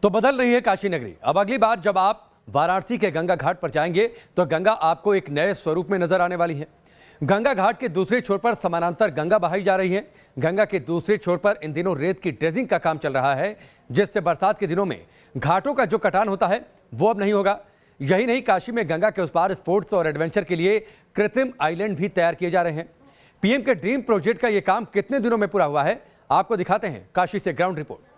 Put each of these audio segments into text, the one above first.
तो बदल रही है काशी नगरी। अब अगली बार जब आप वाराणसी के गंगा घाट पर जाएंगे तो गंगा आपको एक नए स्वरूप में नजर आने वाली है। गंगा घाट के दूसरे छोर पर समानांतर गंगा बहाई जा रही है। गंगा के दूसरे छोर पर इन दिनों रेत की ड्रेजिंग का काम चल रहा है, जिससे बरसात के दिनों में घाटों का जो कटान होता है वो अब नहीं होगा। यही नहीं, काशी में गंगा के उस पार स्पोर्ट्स और एडवेंचर के लिए कृत्रिम आइलैंड भी तैयार किए जा रहे हैं। पीएम के ड्रीम प्रोजेक्ट का यह काम कितने दिनों में पूरा हुआ है, आपको दिखाते हैं काशी से ग्राउंड रिपोर्ट।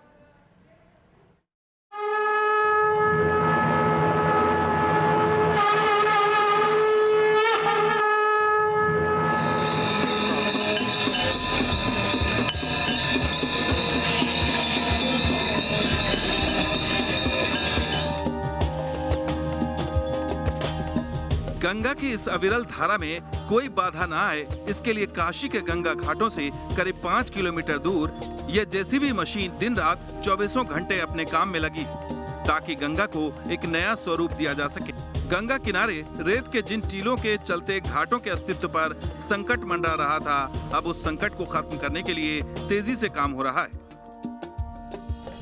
गंगा की इस अविरल धारा में कोई बाधा ना आए, इसके लिए काशी के गंगा घाटों से करीब 5 किलोमीटर दूर ये जेसीबी मशीन दिन रात 24 घंटे अपने काम में लगी, ताकि गंगा को एक नया स्वरूप दिया जा सके। गंगा किनारे रेत के जिन टीलों के चलते घाटों के अस्तित्व पर संकट मंडरा रहा था, अब उस संकट को खत्म करने के लिए तेजी से काम हो रहा है।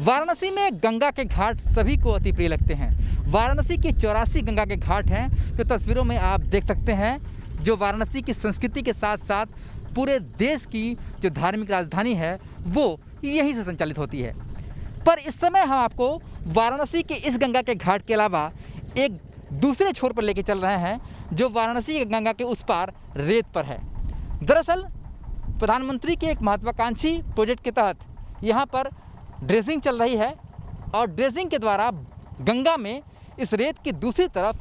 वाराणसी में गंगा के घाट सभी को अति प्रिय लगते हैं। वाराणसी के 84 गंगा के घाट हैं, जो तस्वीरों में आप देख सकते हैं, जो वाराणसी की संस्कृति के साथ साथ पूरे देश की जो धार्मिक राजधानी है वो यहीं से संचालित होती है। पर इस समय हम आपको वाराणसी के इस गंगा के घाट के अलावा एक दूसरे छोर पर लेके चल रहे हैं, जो वाराणसी के गंगा के उस पार रेत पर है। दरअसल प्रधानमंत्री के एक महत्वाकांक्षी प्रोजेक्ट के तहत यहाँ पर ड्रेजिंग चल रही है और ड्रेजिंग के द्वारा गंगा में इस रेत की दूसरी तरफ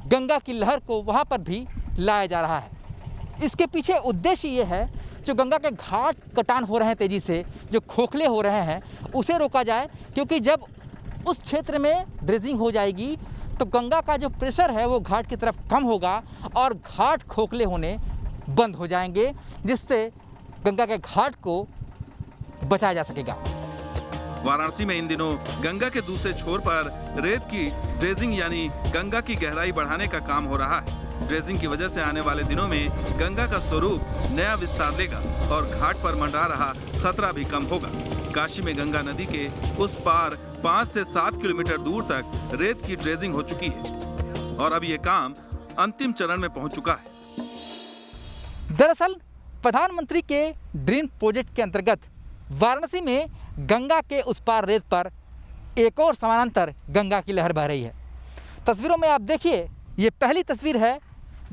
गंगा की लहर को वहाँ पर भी लाया जा रहा है। इसके पीछे उद्देश्य ये है, जो गंगा के घाट कटान हो रहे हैं तेज़ी से, जो खोखले हो रहे हैं, उसे रोका जाए, क्योंकि जब उस क्षेत्र में ड्रेजिंग हो जाएगी तो गंगा का जो प्रेशर है वो घाट की तरफ कम होगा और घाट खोखले होने बंद हो जाएंगे, जिससे गंगा के घाट को बचाया जा सकेगा। वाराणसी में इन दिनों गंगा के दूसरे छोर पर रेत की ड्रेजिंग यानी गंगा की गहराई बढ़ाने का काम हो रहा है। ड्रेजिंग की वजह से आने वाले दिनों में गंगा का स्वरूप नया विस्तार लेगा और घाट पर मंडरा रहा खतरा भी कम होगा। काशी में गंगा नदी के उस पार 5 से 7 किलोमीटर दूर तक रेत की ड्रेजिंग हो चुकी है और अब ये काम अंतिम चरण में पहुंच चुका है। दरअसल प्रधानमंत्री के ड्रीम प्रोजेक्ट के अंतर्गत वाराणसी में गंगा के उस पार रेत पर एक और समानांतर गंगा की लहर बह रही है। तस्वीरों में आप देखिए, ये पहली तस्वीर है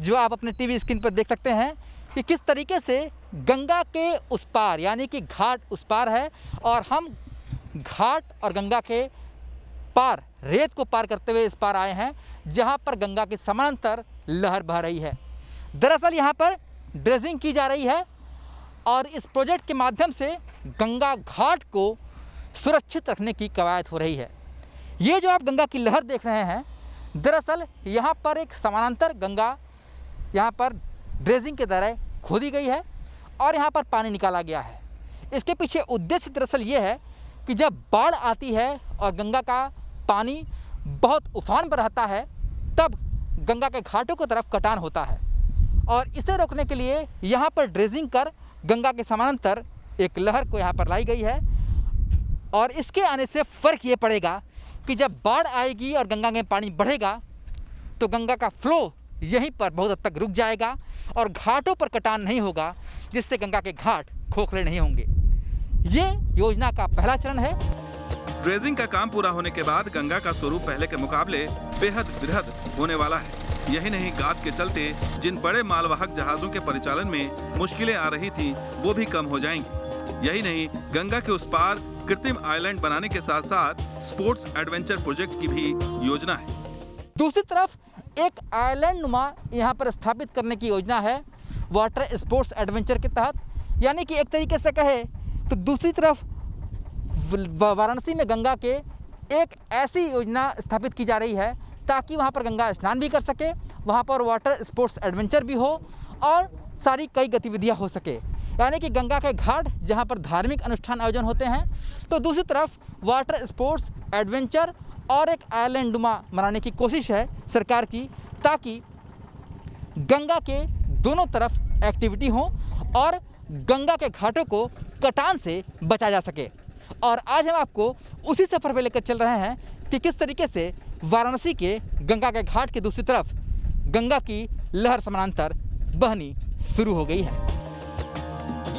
जो आप अपने टीवी स्क्रीन पर देख सकते हैं कि किस तरीके से गंगा के उस पार, यानी कि घाट उस पार है और हम घाट और गंगा के पार रेत को पार करते हुए इस पार आए हैं, जहां पर गंगा की समानांतर लहर बह रही है। दरअसल यहाँ पर ड्रेजिंग की जा रही है और इस प्रोजेक्ट के माध्यम से गंगा घाट को सुरक्षित रखने की कवायद हो रही है। ये जो आप गंगा की लहर देख रहे हैं, दरअसल यहाँ पर एक समानांतर गंगा यहाँ पर ड्रेजिंग के द्वारा खोदी गई है और यहाँ पर पानी निकाला गया है। इसके पीछे उद्देश्य दरअसल ये है कि जब बाढ़ आती है और गंगा का पानी बहुत उफान पर रहता है, तब गंगा के घाटों की तरफ कटान होता है और इसे रोकने के लिए यहाँ पर ड्रेजिंग कर गंगा के समानांतर एक लहर को यहाँ पर लाई गई है। और इसके आने से फ़र्क ये पड़ेगा कि जब बाढ़ आएगी और गंगा में पानी बढ़ेगा तो गंगा का फ्लो यहीं पर बहुत हद तक रुक जाएगा और घाटों पर कटान नहीं होगा, जिससे गंगा के घाट खोखले नहीं होंगे। ये योजना का पहला चरण है। ड्रेजिंग का काम पूरा होने के बाद गंगा का स्वरूप पहले के मुकाबले बेहद दृढ़ होने वाला है। यही नहीं, गाद के चलते जिन बड़े मालवाहक जहाजों के परिचालन में मुश्किलें आ रही थी वो भी कम हो जाएंगी। यही नहीं, गंगा के उस पार कृत्रिम आइलैंड बनाने के साथ साथ स्पोर्ट्स एडवेंचर प्रोजेक्ट की भी योजना है। दूसरी तरफ एक आइलैंड नुमा यहाँ पर स्थापित करने की योजना है वाटर स्पोर्ट्स एडवेंचर के तहत, यानी कि एक तरीके से कहे तो दूसरी तरफ वाराणसी में गंगा के एक ऐसी योजना स्थापित की जा रही है ताकि वहाँ पर गंगा स्नान भी कर सके, वहाँ पर वाटर स्पोर्ट्स एडवेंचर भी हो और सारी कई गतिविधियाँ हो सके। यानी कि गंगा के घाट जहाँ पर धार्मिक अनुष्ठान आयोजन होते हैं, तो दूसरी तरफ वाटर स्पोर्ट्स एडवेंचर और एक आइलैंड नुमा बनाने की कोशिश है सरकार की, ताकि गंगा के दोनों तरफ एक्टिविटी हो और गंगा के घाटों को कटान से बचा जा सके। और आज हम आपको उसी सफ़र पे लेकर चल रहे हैं कि किस तरीके से वाराणसी के गंगा के घाट के दूसरी तरफ गंगा की लहर समानांतर बहनी शुरू हो गई है।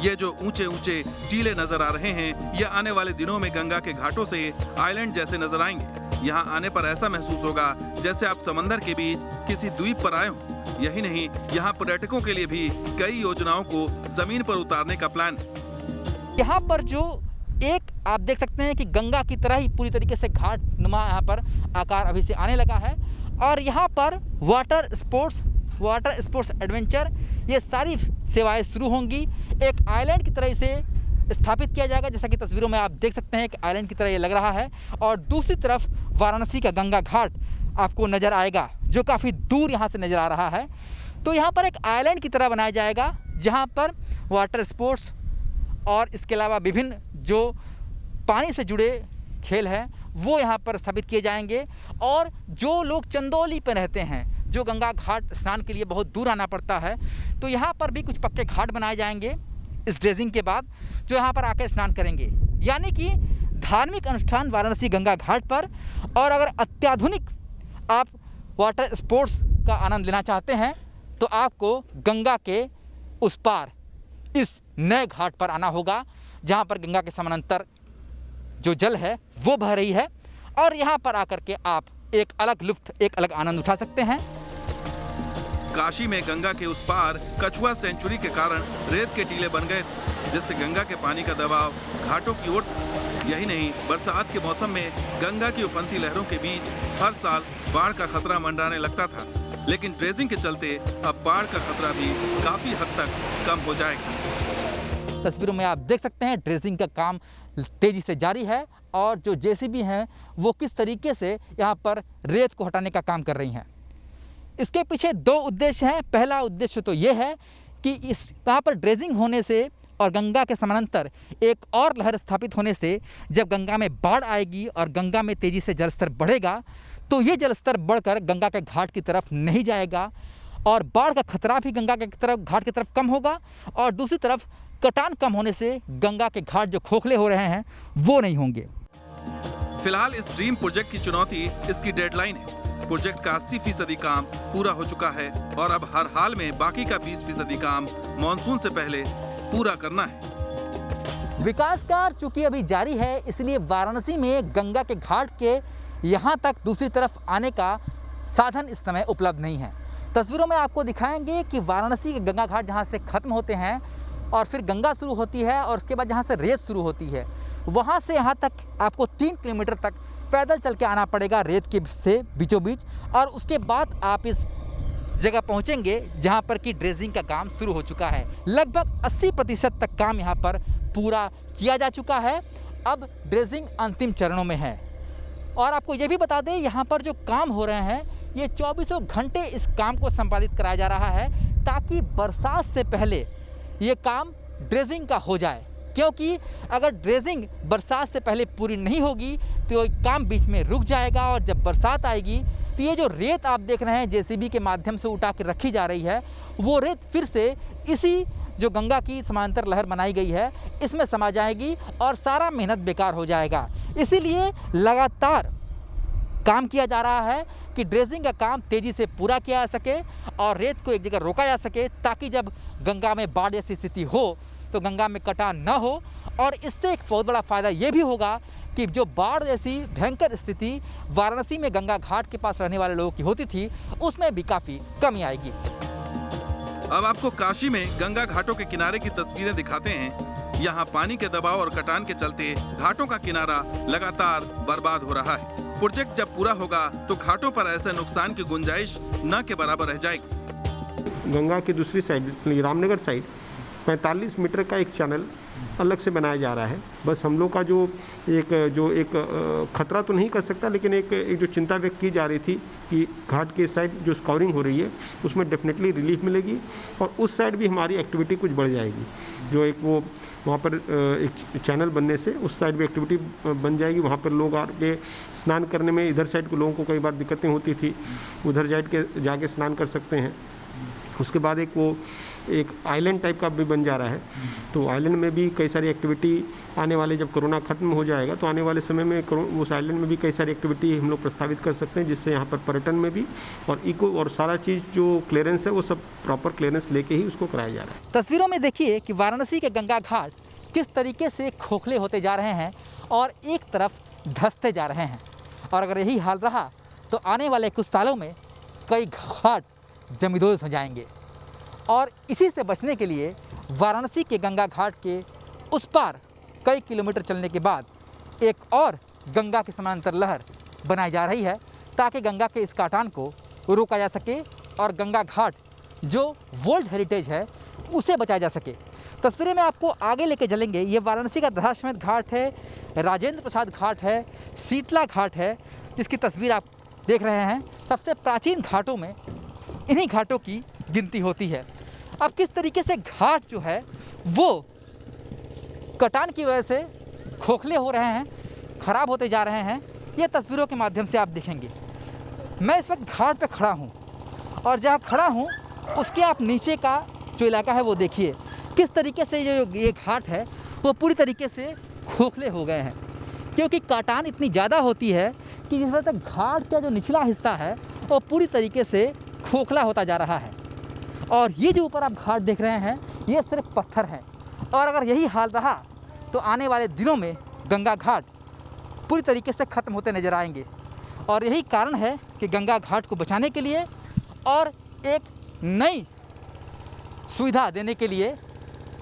ये जो ऊंचे ऊंचे टीले नजर आ रहे हैं, ये आने वाले दिनों में गंगा के घाटों से आइलैंड जैसे नजर आएंगे। यहाँ आने पर ऐसा महसूस होगा जैसे आप समंदर के बीच किसी द्वीप पर आए हों। यही नहीं, यहाँ पर्यटकों के लिए भी कई योजनाओं को जमीन पर उतारने का प्लान है। यहाँ पर जो एक आप देख सकते हैं कि गंगा की तरह ही पूरी तरीके से घाट नुमा यहाँ पर आकार अभी से आने लगा है और यहाँ पर वाटर स्पोर्ट्स एडवेंचर ये सारी सेवाएं शुरू होंगी। एक आइलैंड की तरह इसे स्थापित किया जाएगा, जैसा कि तस्वीरों में आप देख सकते हैं कि आइलैंड की तरह ये लग रहा है। और दूसरी तरफ वाराणसी का गंगा घाट आपको नज़र आएगा जो काफ़ी दूर यहाँ से नज़र आ रहा है। तो यहाँ पर एक आइलैंड की तरह बनाया जाएगा जहाँ पर वाटर स्पोर्ट्स और इसके अलावा विभिन्न जो पानी से जुड़े खेल हैं वो यहाँ पर स्थापित किए जाएंगे। और जो लोग चंदौली पर रहते हैं, जो गंगा घाट स्नान के लिए बहुत दूर आना पड़ता है, तो यहाँ पर भी कुछ पक्के घाट बनाए जाएंगे इस ड्रेजिंग के बाद, जो यहाँ पर आकर स्नान करेंगे। यानी कि धार्मिक अनुष्ठान वाराणसी गंगा घाट पर। और अगर अत्याधुनिक आप वाटर स्पोर्ट्स का आनंद लेना चाहते हैं तो आपको गंगा के उस पार इस नए घाट पर आना होगा जहाँ पर गंगा के समानांतर जो जल है वो बह रही है। और यहाँ पर आकर के आप एक अलग लुत्फ, एक अलग आनंद उठा सकते हैं। काशी में गंगा के उस पार कछुआ सेंचुरी के कारण रेत के टीले बन गए थे, जिससे गंगा के पानी का दबाव घाटों की ओर था। यही नहीं, बरसात के मौसम में गंगा की उफनती लहरों के बीच हर साल बाढ़ का खतरा मंडराने लगता था, लेकिन ड्रेजिंग के चलते अब बाढ़ का खतरा भी काफी हद तक कम हो जाएगा। तस्वीरों में आप देख सकते हैं ड्रेजिंग का काम तेजी से जारी है और जो जेसीबी हैं वो किस तरीके से यहाँ पर रेत को हटाने का काम कर रही हैं। इसके पीछे दो उद्देश्य हैं। पहला उद्देश्य तो ये है कि इस यहाँ पर ड्रेजिंग होने से और गंगा के समानांतर एक और लहर स्थापित होने से जब गंगा में बाढ़ आएगी और गंगा में तेज़ी से जलस्तर बढ़ेगा तो ये जलस्तर बढ़कर गंगा के घाट की तरफ नहीं जाएगा और बाढ़ का खतरा भी गंगा के तरफ घाट की तरफ कम होगा। और दूसरी तरफ कटान कम होने से गंगा के घाट जो खोखले हो रहे हैं वो नहीं होंगे। फिलहाल इस ड्रीम प्रोजेक्ट की चुनौती इसकी डेडलाइन है। प्रोजेक्ट का 80% काम पूरा हो चुका है और अब हर हाल में बाकी का 20% काम मॉनसून से पहले पूरा करना है। विकास कार्य चूंकि अभी जारी है, इसलिए वाराणसी में गंगा के घाट के यहाँ तक दूसरी तरफ आने का साधन इस समय उपलब्ध नहीं है। तस्वीरों में आपको दिखाएंगे कि वाराणसी के गंगा घाट जहाँ से ख़त्म होते हैं और फिर गंगा शुरू होती है और उसके बाद जहाँ से रेत शुरू होती है, वहाँ से यहाँ तक आपको 3 किलोमीटर तक पैदल चल के आना पड़ेगा रेत के से बीचों बीच। और उसके बाद आप इस जगह पहुँचेंगे जहाँ पर कि ड्रेजिंग का काम शुरू हो चुका है। लगभग 80% तक काम यहाँ पर पूरा किया जा चुका है। अब ड्रेजिंग अंतिम चरणों में है। और आपको ये भी बता दें, यहाँ पर जो काम हो रहे हैं ये 24 घंटे इस काम को संपादित कराया जा रहा है ताकि बरसात से पहले ये काम ड्रेजिंग का हो जाए। क्योंकि अगर ड्रेजिंग बरसात से पहले पूरी नहीं होगी तो ये काम बीच में रुक जाएगा और जब बरसात आएगी तो ये जो रेत आप देख रहे हैं जेसीबी के माध्यम से उठा के रखी जा रही है, वो रेत फिर से इसी जो गंगा की समांतर लहर बनाई गई है इसमें समा जाएगी और सारा मेहनत बेकार हो जाएगा। इसीलिए लगातार काम किया जा रहा है कि ड्रेजिंग का काम तेज़ी से पूरा किया जा सके और रेत को एक जगह रोका जा सके ताकि जब गंगा में बाढ़ जैसी स्थिति हो तो गंगा में कटान न हो। और इससे एक बहुत बड़ा फ़ायदा ये भी होगा कि जो बाढ़ जैसी भयंकर स्थिति वाराणसी में गंगा घाट के पास रहने वाले लोगों की होती थी उसमें भी काफ़ी कमी आएगी। अब आपको काशी में गंगा घाटों के किनारे की तस्वीरें दिखाते हैं। यहाँ पानी के दबाव और कटान के चलते घाटों का किनारा लगातार बर्बाद हो रहा है। प्रोजेक्ट जब पूरा होगा तो घाटों पर ऐसे नुकसान की गुंजाइश न के बराबर रह जाएगी। गंगा की दूसरी साइड रामनगर साइड 45 मीटर का एक चैनल अलग से बनाया जा रहा है। बस हम लोग का जो एक खतरा तो नहीं कर सकता, लेकिन एक जो चिंता व्यक्त की जा रही थी कि घाट के साइड जो स्कॉरिंग हो रही है उसमें डेफिनेटली रिलीफ मिलेगी और उस साइड भी हमारी एक्टिविटी कुछ बढ़ जाएगी। जो एक वो वहाँ पर एक चैनल बनने से उस साइड भी एक्टिविटी बन जाएगी। वहाँ पर लोग आके स्नान करने में इधर साइड के लोगों को कई बार दिक्कतें होती थी, उधर जाके स्नान कर सकते हैं। उसके बाद एक वो एक आइलैंड टाइप का भी बन जा रहा है। तो आइलैंड में भी कई सारी एक्टिविटी आने वाले, जब कोरोना खत्म हो जाएगा तो आने वाले समय में उस आइलैंड में भी कई सारी एक्टिविटी हम लोग प्रस्तावित कर सकते हैं, जिससे यहाँ पर पर्यटन में भी और इको और सारा चीज़ जो क्लियरेंस है वो सब प्रॉपर क्लियरेंस लेके ही उसको कराया जा रहा है। तस्वीरों में देखिए कि वाराणसी के गंगा घाट किस तरीके से खोखले होते जा रहे हैं और एक तरफ धंसते जा रहे हैं। और अगर यही हाल रहा तो आने वाले कुछ सालों में कई घाट जमींदोज हो जाएंगे। और इसी से बचने के लिए वाराणसी के गंगा घाट के उस पार कई किलोमीटर चलने के बाद एक और गंगा की समांतर लहर बनाई जा रही है, ताकि गंगा के इस काटान को रोका जा सके और गंगा घाट जो वर्ल्ड हेरिटेज है उसे बचाया जा सके। तस्वीरें में आपको आगे लेके चलेंगे। ये वाराणसी का दशाश्वमेध घाट है, राजेंद्र प्रसाद घाट है, शीतला घाट है, जिसकी तस्वीर आप देख रहे हैं। सबसे प्राचीन घाटों में इन्हीं घाटों की गिनती होती है। अब किस तरीके से घाट जो है वो कटान की वजह से खोखले हो रहे हैं, ख़राब होते जा रहे हैं, ये तस्वीरों के माध्यम से आप देखेंगे। मैं इस वक्त घाट पे खड़ा हूँ और जहाँ खड़ा हूँ उसके आप नीचे का जो इलाका है वो देखिए किस तरीके से ये घाट है वो पूरी तरीके से खोखले हो गए हैं, क्योंकि काटान इतनी ज़्यादा होती है कि जिस वजह से घाट का जो निचला हिस्सा है वो पूरी तरीके से खोखला होता जा रहा है। और ये जो ऊपर आप घाट देख रहे हैं ये सिर्फ पत्थर है। और अगर यही हाल रहा तो आने वाले दिनों में गंगा घाट पूरी तरीके से ख़त्म होते नज़र आएंगे। और यही कारण है कि गंगा घाट को बचाने के लिए और एक नई सुविधा देने के लिए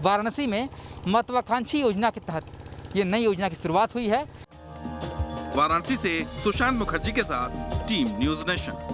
वाराणसी में महत्वाकांक्षी योजना के तहत ये नई योजना की शुरुआत हुई है। वाराणसी से सुशांत मुखर्जी के साथ टीम न्यूज़ नेशन।